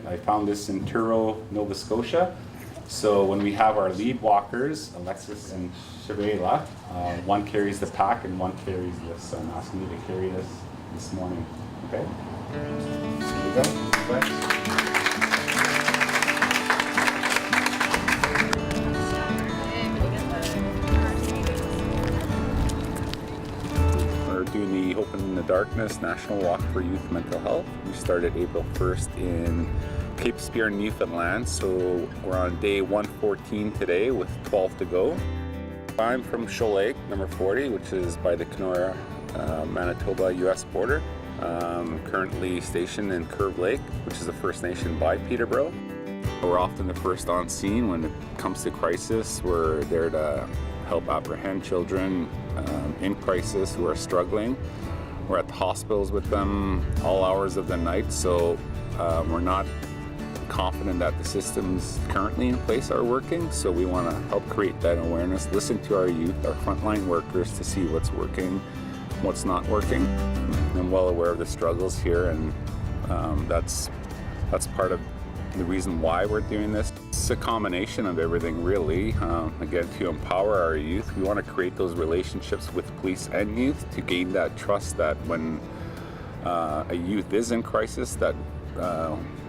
I found this in Truro, Nova Scotia. So when we have our lead walkers, Alexis and Shavela, one carries the pack and one carries this. So I'm asking you to carry this morning. Okay? Here we go. Thanks. Doing the Open in the Darkness National Walk for Youth Mental Health. We started April 1st in Cape Spear, Newfoundland, so we're on day 114 today with 12 to go. I'm from Shoal Lake, number 40, which is by the Kenora, Manitoba, US border. Currently stationed in Curve Lake, which is the First Nation by Peterborough. We're often the first on scene when it comes to crisis. We're there to help apprehend children in crisis who are struggling. We're at the hospitals with them all hours of the night, so we're not confident that the systems currently in place are working, so we want to help create that awareness, listen to our youth, our frontline workers to see what's working, what's not working. I'm well aware of the struggles here, and that's part of the reason why we're doing this. It's a combination of everything, really. Again, to empower our youth, we want to create those relationships with police and youth to gain that trust that when a youth is in crisis, that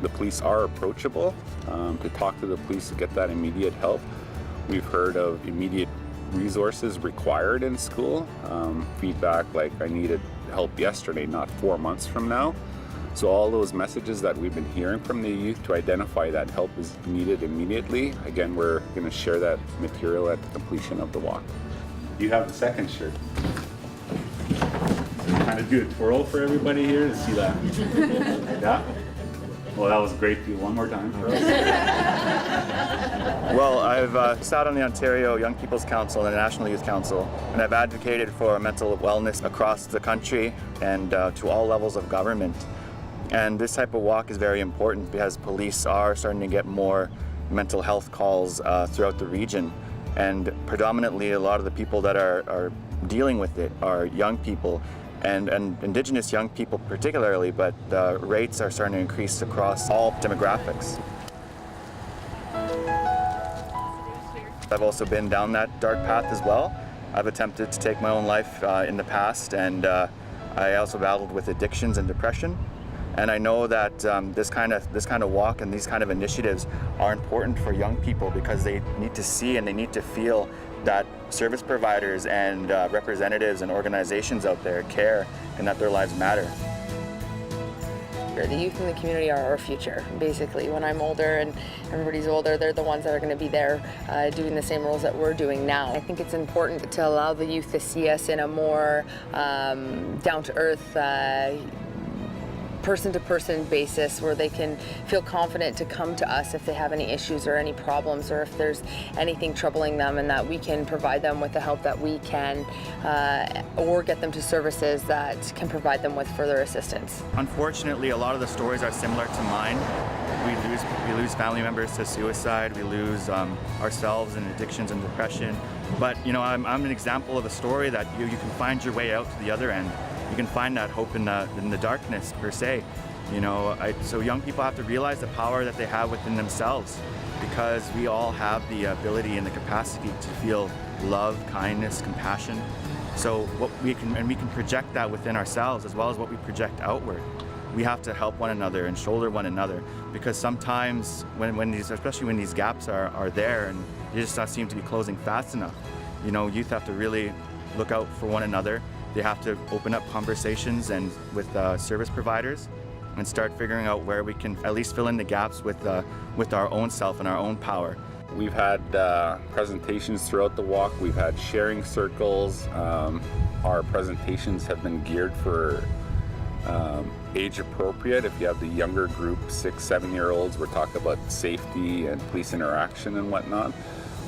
the police are approachable, to talk to the police to get that immediate help. We've heard of immediate resources required in school. Feedback like, I needed help yesterday, not 4 months from now. So all those messages that we've been hearing from the youth to identify that help is needed immediately. Again, we're going to share that material at the completion of the walk. You have the second shirt. So kind of do a twirl for everybody here to see that. Yeah? Well, that was great. Do it one more time for us. Well, I've sat on the Ontario Young People's Council and the National Youth Council, and I've advocated for mental wellness across the country and to all levels of government. And this type of walk is very important because police are starting to get more mental health calls throughout the region. And predominantly a lot of the people that are dealing with it are young people and Indigenous young people particularly, but the rates are starting to increase across all demographics. I've also been down that dark path as well. I've attempted to take my own life in the past, and I also battled with addictions and depression. And I know that this kind of walk and these kind of initiatives are important for young people because they need to see and they need to feel that service providers and representatives and organizations out there care and that their lives matter. The youth in the community are our future, basically. When I'm older and everybody's older, they're the ones that are going to be there doing the same roles that we're doing now. I think it's important to allow the youth to see us in a more down-to-earth, person-to-person basis where they can feel confident to come to us if they have any issues or any problems or if there's anything troubling them, and that we can provide them with the help that we can or get them to services that can provide them with further assistance. Unfortunately, a lot of the stories are similar to mine. We lose family members to suicide, we lose ourselves in addictions and depression. But you know, I'm an example of a story that you can find your way out to the other end. You can find that hope in the darkness, per se. You know, so young people have to realize the power that they have within themselves, because we all have the ability and the capacity to feel love, kindness, compassion. So we can project that within ourselves as well as what we project outward. We have to help one another and shoulder one another, because sometimes especially when these gaps are there and they just don't seem to be closing fast enough, you know, youth have to really look out for one another. They have to open up conversations and with service providers and start figuring out where we can at least fill in the gaps with our own self and our own power. We've had presentations throughout the walk. We've had sharing circles. Our presentations have been geared for age appropriate. If you have the younger group, 6-7-year-olds, we're talking about safety and police interaction and whatnot.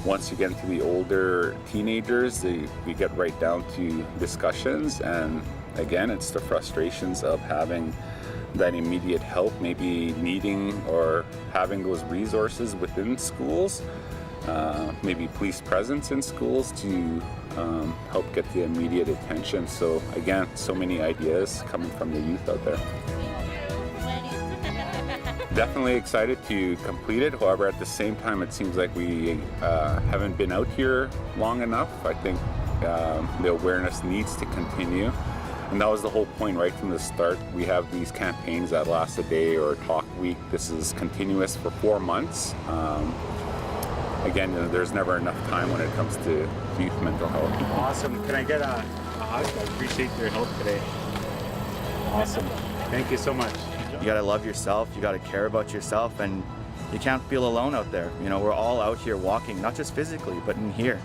Once you get into the older teenagers, we get right down to discussions, and again, it's the frustrations of having that immediate help, maybe needing or having those resources within schools, maybe police presence in schools to help get the immediate attention. So again, so many ideas coming from the youth out there. Definitely excited to complete it. However, at the same time, it seems like we haven't been out here long enough. I think the awareness needs to continue. And that was the whole point right from the start. We have these campaigns that last a day or talk week. This is continuous for 4 months. Again, there's never enough time when it comes to youth mental health. Awesome. Can I get a hug? I appreciate your help today. Awesome. Thank you so much. You gotta love yourself, you gotta care about yourself, and you can't feel alone out there. You know, we're all out here walking, not just physically, but in here.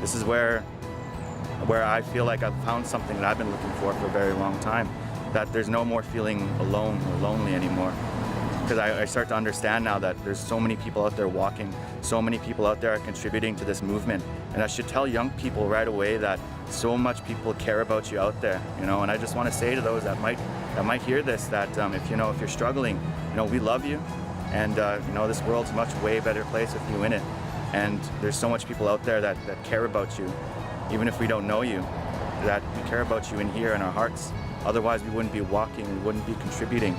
This is where I feel like I've found something that I've been looking for a very long time, that there's no more feeling alone or lonely anymore. Because I start to understand now that there's so many people out there walking, so many people out there are contributing to this movement, and I should tell young people right away that so much people care about you out there, you know. And I just want to say to those that might hear this that if you're struggling, you know, we love you, and you know, this world's a much way better place with you in it. And there's so much people out there that care about you, even if we don't know you, that we care about you in here in our hearts. Otherwise, we wouldn't be walking, we wouldn't be contributing.